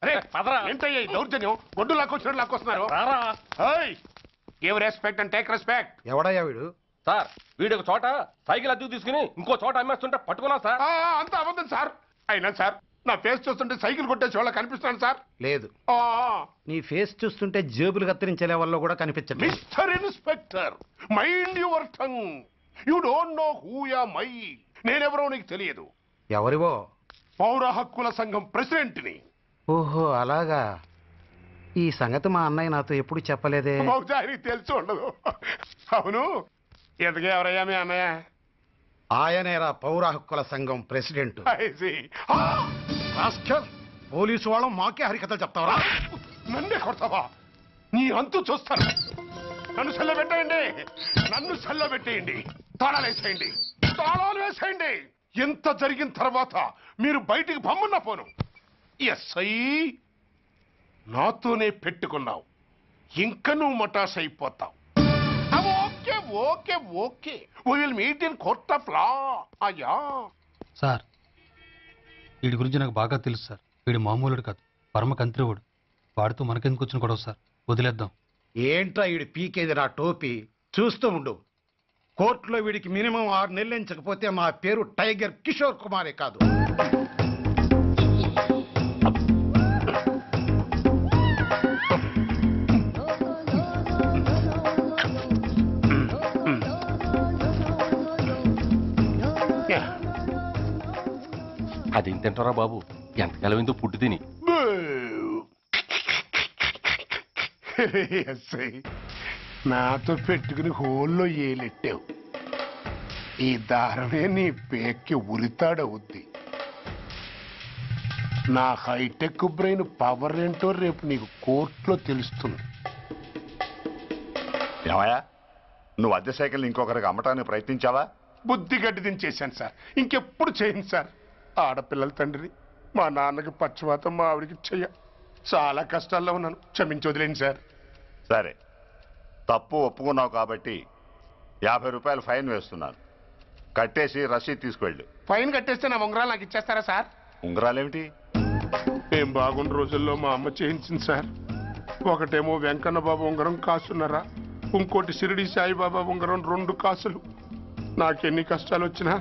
అరే ఏంటయ్యా ఈ దౌర్జన్యం? గొడ్డు లాక్కొచ్చినట్టు లాక్కొస్తున్నారు. Give respect and take respect. ఎవడయ్యా వీడు? సార్ వీడు ఒక చోట సైకిల్ అద్దెకు తీసుకుని ఇంకో చోట అమ్మేస్తుంటే పట్టుకున్నా సార్. అంత అబద్ధం సార్. అయినా సార్ నా ఫేస్ చూస్తుంటే సైకిల్ కొట్టేసి వాళ్ళ కనిపిస్తున్నాను సార్. లేదు, నీ ఫేస్ చూస్తుంటే జేబులు కత్తిరించే లెవెల్లో కూడా కనిపించదు. Mister inspector, mind your tongue. You don't know who am I. నేనెవరో నీకు తెలియదు. ఎవరివో? పౌర హక్కుల సంఘం ప్రెసిడెంట్ని. ఓహో అలాగా. ఈ సంగతి మా అన్నయ్య నాతో ఎప్పుడు చెప్పలేదే. బహుశా ఆయనకి తెలిసి ఉండదు. అవును, ఎదగే ఎవరయ్యా మీ అన్నయ్య? ఆయనేరా పౌర హక్కుల సంఘం ప్రెసిడెంట్. పోలీసు వాళ్ళం మాకే హరికథలు చెప్తావరా? నన్నే కొడతావా? నీ అంతు చూస్తాను. నన్ను సెల్ల పెట్టేయండి, నన్ను సెల్ల పెట్టేయండి. తాళాలు వేసేయండి, తాళాలు వేసేయండి. ఎంత జరిగిన తర్వాత మీరు బయటికి పమ్మున్నా పోను. ఎస్ఐ నాతోనే పెట్టుకున్నావు, ఇంకా నువ్వు మటాస్ అయిపోతావు. Okay okay okay, we will meet in court of law. అయ్యా సార్, వీడి గురించి నాకు బాగా తెలుసు సార్. వీడు మామూలుడు కాదు, పరమ కంత్రివుడు. వాడితో మనకెందుకు వచ్చిన గొడవ సార్, వదిలేద్దాం. ఏంట్రా వీడి పీకేది నా టోపీ? చూస్తూ ఉండు. కోర్టులో వీడికి మినిమం 6 నెలలు ఎంచకపోతే మా పేరు టైగర్ కిషోర్ కుమారే కాదు. అదేం తింటారా బాబు, ఎంతకాలం ఏందో పుట్టి తిని. నాతో పెట్టుకుని హోల్లో ఏలెట్టావు. ఈ దారమే నీ పేక్కి ఉరితాడవుద్ది. నా హైటెక్ బ్రెయిన్ పవర్ ఏంటో రేపు నీకు కోర్టులో తెలుస్తుంది. ఏమయ్యా, నువ్వు అద్దె సైకిల్ ఇంకొకరికి అమ్మటానికి ప్రయత్నించావా? బుద్ధి గడ్డి దించేశాను సార్, ఇంకెప్పుడు చేయను సార్. ఆడపిల్లల తండ్రిని, మా నాన్నకి పక్షవాతం, మా ఆవిడికి చెయ్య. చాలా కష్టాల్లో ఉన్నాను, క్షమించి వదిలేండి సార్. సరే, తప్పు ఒప్పుకున్నావు కాబట్టి 50 రూపాయలు ఫైన్ వేస్తున్నాను. కట్టేసి రసీదు తీసుకువెళ్ళు. ఫైన్ కట్టేస్తే నా ఉంగరాలు నాకు ఇచ్చేస్తారా సార్? ఉంగరాలేమిటి? ఏం బాగున్న రోజుల్లో మా అమ్మ చేయించింది సార్. ఒకటేమో వెంకన్న బాబు ఉంగరం కాసున్నరా, ఇంకోటి షిరిడి సాయిబాబా ఉంగరం 2 కాసులు. నాకెన్ని కష్టాలు వచ్చినా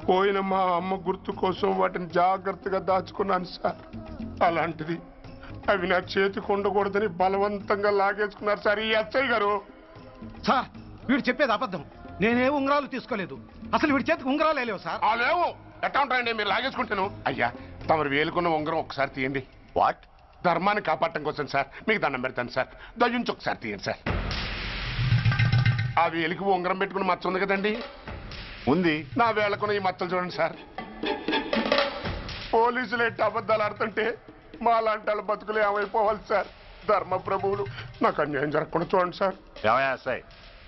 పోయిన మా అమ్మ గుర్తు కోసం వాటిని జాగ్రత్తగా దాచుకున్నాను సార్. అలాంటిది అవి నా చేతికి ఉండకూడదని బలవంతంగా లాగేసుకున్నారు సార్ ఈ ఎస్ఐ గారు. సార్, వీడు చెప్పేది అబద్ధం. నేనే ఉంగరాలు తీసుకోలేదు. అసలు వీడి చేతికి ఉంగరాలు లేవు సార్. లేవు, ఎట్టా ఉంటాయండి మీరు లాగేసుకుంటాను. అయ్యా, తమరు వేలుకున్న ఉంగరం ఒకసారి తీయండి. వాట్? ధర్మాన్ని కాపాడటం కోసం సార్, మీకు దండం పెడతాను సార్. దయ్యుంచి ఒకసారి తీయండి సార్. ఆ వేలికి ఉంగరం పెట్టుకుని మచ్చ ఉంది కదండి, ఉంది. నా వేళకున్న ఈ మచ్చలు చూడండి సార్. పోలీసులు ఎట్టి అబద్ధాలు ఆడుతుంటే మా లాంటి వాళ్ళ బతుకులు ఏమైపోవాలి సార్. ధర్మ ప్రభువులు, నాకు అన్యాయం జరగకుండా చూడండి సార్. ఏమయ్యా ఎస్ఐ,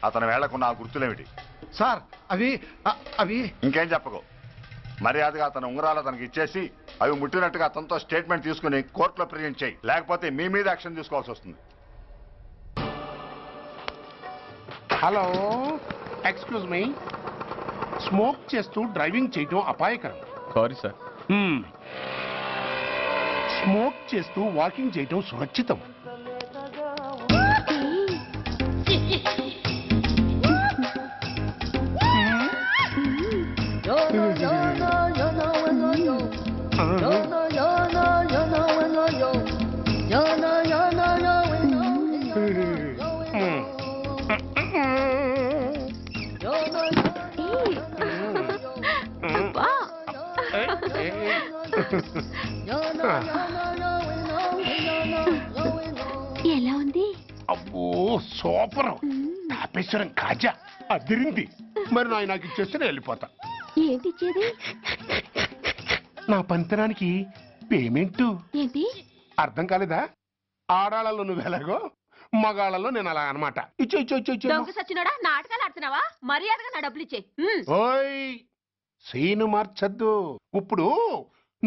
అతని వేళ్లకున్న ఆ గుర్తులేమిటి? సార్, అవి ఇంకేం చెప్పకు. మర్యాదగా అతని ఉంగరాలు అతనికి ఇచ్చేసి అవి ముట్టినట్టుగా అతనితో స్టేట్మెంట్ తీసుకుని కోర్టులో ప్రజెంట్ చేయి. లేకపోతే మీ మీద యాక్షన్ తీసుకోవాల్సి వస్తుంది. Hello, excuse me. స్మోక్ చేస్తూ డ్రైవింగ్ చేయటం అపాయకరం. Sorry sir. స్మోక్ చేస్తూ వాకింగ్ చేయటం సురక్షితం. ఎలా ఉంది? అబ్బో సూపర్, తాపేశ్వరం కాజా అదిరింది. మరి నాకు ఇచ్చేస్తే నేను వెళ్ళిపోతా. ఏంటి ఇచ్చేది? నా పంతనానికి పేమెంట్. ఏంటి అర్థం కాలేదా? ఆడాళ్ళలో నువ్వు ఎలాగో, మగాళ్ళలో నేను అలా అనమాట. ఇచ్చో ఇచ్చో ఇచ్చో ఇచ్చో. దొంగ సచ్చినోడా, నాటకాలు ఆడుతున్నావా? మర్యాదగా నా డబ్బులు ఇచ్చే. ఓయ్, సీను మార్చద్దు. ఇప్పుడు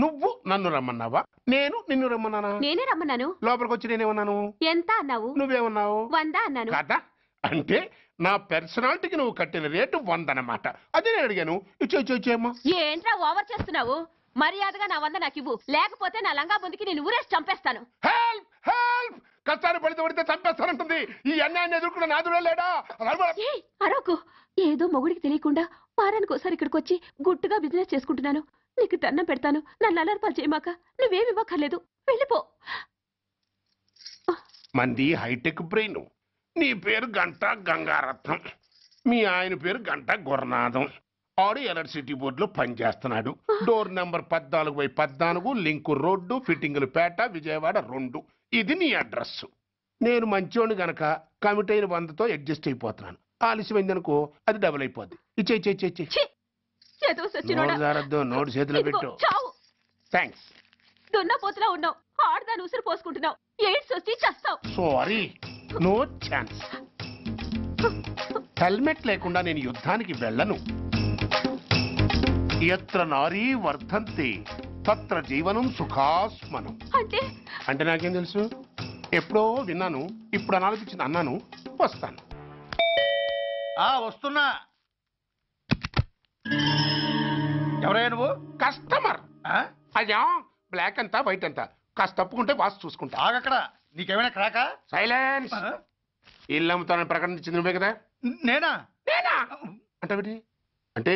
నువ్వు నన్ను రమ్మన్నావా, నేను నిన్ను రమ్మన్నానా? నేనే రమ్మన్నాను. లోపలికి వచ్చి నేనేమన్నాను? ఎంత అన్నావు? నువ్వేమన్నావు? 100 అన్నాను. కదా, అంటే నా పర్సనాలిటీకి నువ్వు కట్టిన రేటు 100 అన్నమాట. అదే నేను అడిగాను. ఇచ్చో ఇచ్చో ఇచ్చేమ్మా. ఏంట్రా ఓవర్ చేస్తున్నావు? మర్యాదగా నా 100 నాకు ఇవ్వు, లేకపోతే నా లంగా బొందికి నేను ఊరేసి చంపేస్తాను. హెల్ప్ హెల్ప్ కష్టాన్ని పడితే పడితే చంపేస్తానంటుంది. ఈ అన్యాయాన్ని ఎదుర్కొన్న నాదుడే లేడా? ఏయ్, అరవకు. ఏదో మొగుడికి తెలియకుండా వారానికి ఒకసారి ఇక్కడికి వచ్చి గుట్టుగా బిజినెస్ చేసుకుంటున్నాను. నీకు దండం పెడతాను, నన్ను అలర్పాలు చేయమాక. నువ్వేమి ఇవ్వక్కర్లేదు, వెళ్ళిపో. మంది హైటెక్ బ్రెయిన్. నీ పేరు గంట గంగారత్నం, మీ ఆయన పేరు గంట గురునాథం. ఆడు ఎలక్ట్రిసిటీ బోర్డులో పనిచేస్తున్నాడు. డోర్ నెంబర్ 14/14, లింకు రోడ్డు, ఫిట్టింగులు పేట, విజయవాడ 2. ఇది నీ అడ్రస్. నేను మంచోని గనక కమిట్ అయిన 100తో అడ్జస్ట్ అయిపోతున్నాను. ఆలస్యమైందనుకో అది డబుల్ అయిపోద్ది. ఇచ్చే ఛీ! ఏదో సచ్చినోడా. నోటు జారద్దు, నోటు చేతిలో ఇదిగో, పెట్టు. చావు. థ్యాంక్స్. దున్నపోతులా ఉన్నావు, ఆడదాని ఉసురు పోసుకుంటున్నావు. ఎయిడ్స్ వచ్చి చస్తావు. Sorry, no chance. హెల్మెట్ లేకుండా నేను యుద్ధానికి వెళ్ళను. ఎత్ర నారీ వర్ధంతి తత్ర జీవనం సుఖాస్మనం. అంటే నాకేం తెలుసు? ఎప్పుడో విన్నాను, ఇప్పుడు అనాలనిపించింది అన్నాను. వస్తాను. వస్తున్నా. ఎవరయ్యా నువ్వు? కస్టమర్. అయ్యా, బ్లాక్ అంతా వైట్ అంతా కాస్త తప్పుకుంటే వాసు చూసుకుంటా. ఆగక్కడ. నీకేమైనా క్రాకా? సైలెన్స్. ఇల్లు అమ్ముతానని ప్రకటించింది నువ్వే కదా? నేనా? అంటే అంటే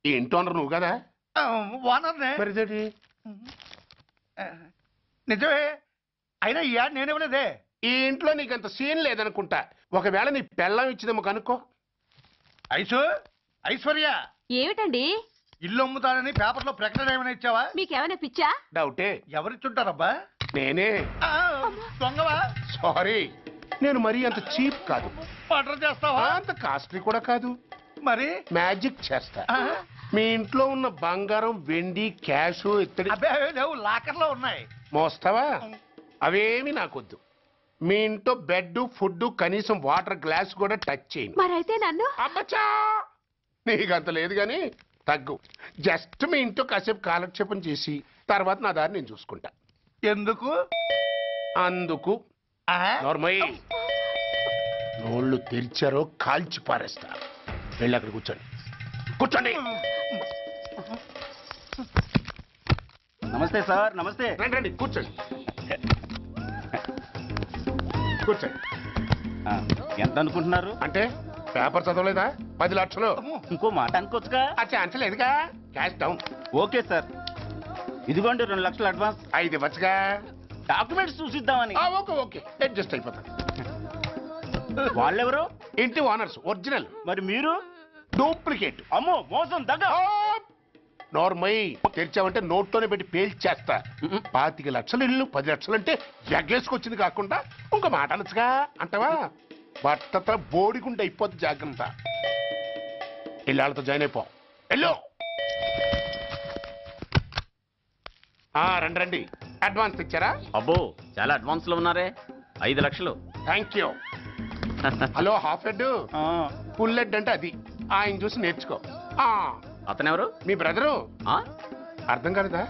ఈ ఇంటి ఓనర్ నువ్వు కదా? వానర్నే. మరి ఇదేంటి? నిజమే. అయినా ఈ యాడ్ నేనేవలేదే. ఈ ఇంట్లో నీకంత సీన్ లేదనుకుంటా. ఒకవేళ నీ పెళ్ళం ఇచ్చిందేమో కనుక్కో. ఐశ్వర్య, ఏమిటండి? ఇల్లు అమ్ముతానని పేపర్లో ప్రకటన ఏమైనా ఇచ్చావా? మీకేమైనా పిచ్చా? డౌటే. ఎవరిచ్చుంటారబ్బా? నేనే. దొంగవా? సారీ, నేను మరీ అంత చీప్ కాదు. మర్డర్ చేస్తావా? అంత కాస్ట్లీ కూడా కాదు. మరి మ్యాజిక్ చేస్తా. మీ ఇంట్లో ఉన్న బంగారం, వెండి, క్యాష్, ఇత్తడి అబ్బే లేవు, లాకర్లో ఉన్నాయి. మోస్తావా? అవేమి నాకొద్దు. మీ ఇంట్లో బెడ్, ఫుడ్, కనీసం వాటర్ గ్లాస్ కూడా టచ్ చేయను. మరైతే నన్ను అబ్బచ్చా, నీకంత లేదు గాని తగ్గు. జస్ట్ మీ ఇంట్లో కాసేపు కాలక్షేపం చేసి తర్వాత నా దారి నేను చూసుకుంటా. ఎందుకు? అందుకు. నోర్మయ్య, నోళ్ళు తెరిచారో కాల్చి పారేస్తా. వెళ్ళి అక్కడ కూర్చోండి. కూర్చోండి. నమస్తే సార్. నమస్తే. రండి రండి, కూర్చోండి. కూర్చోండి. ఎంత అనుకుంటున్నారు? అంటే పేపర్ చదవలేదా? 10 లక్షలు. ఇంకో మాట అనుకోవచ్చుగా. ఆ ఛాన్స్ లేదుగా. Cash down. ఓకే సార్, ఇదిగోండి 2 లక్షలు అడ్వాన్స్. 5 ఇవ్వచ్చుగా. డాక్యుమెంట్స్ చూసిద్దామని. ఓకే ఓకే, అడ్జస్ట్ అయిపోతాను. వాళ్ళెవరు? ఇంటి ఓనర్స్. ఒరిజినల్. మరి మీరు? డూప్లికేట్. అమ్మో, మోసం దగ్గర. నోర్మై, తెరిచావంటే నోట్తోనే పెట్టి పేల్చేస్తా. 25 లక్షలు ఇల్లు 10 లక్షలు అంటే ఎగ్గేసుకొచ్చింది కాకుండా ఇంకో మాట అనొచ్చుగా. అంటావా? బట్టతో బోడిగుండి అయిపోద్ది. జాగ్రత్త. ఇళ్ళతో జాయిన్ అయిపో. వెళ్ళు. రండి రండి. అడ్వాన్స్ ఇచ్చారా? అబ్బో, చాలా అడ్వాన్స్ లో ఉన్నారే. 5 లక్షలు. Thank you. Hello, half head, full head అంటే అది. ఆయన చూసి నేర్చుకో. అతనెవరు? మీ బ్రదరు. అర్థం కాలేదా?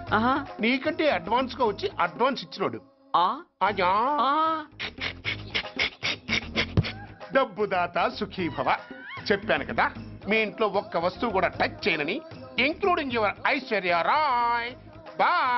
నీకంటే అడ్వాన్స్ గా వచ్చి అడ్వాన్స్ ఇచ్చినోడు. డబ్బు దాత సుఖీభవ. చెప్పాను కదా, మీ ఇంట్లో ఒక్క వస్తువు కూడా టచ్ చేయనని, including your Aishwarya Rai. Bye.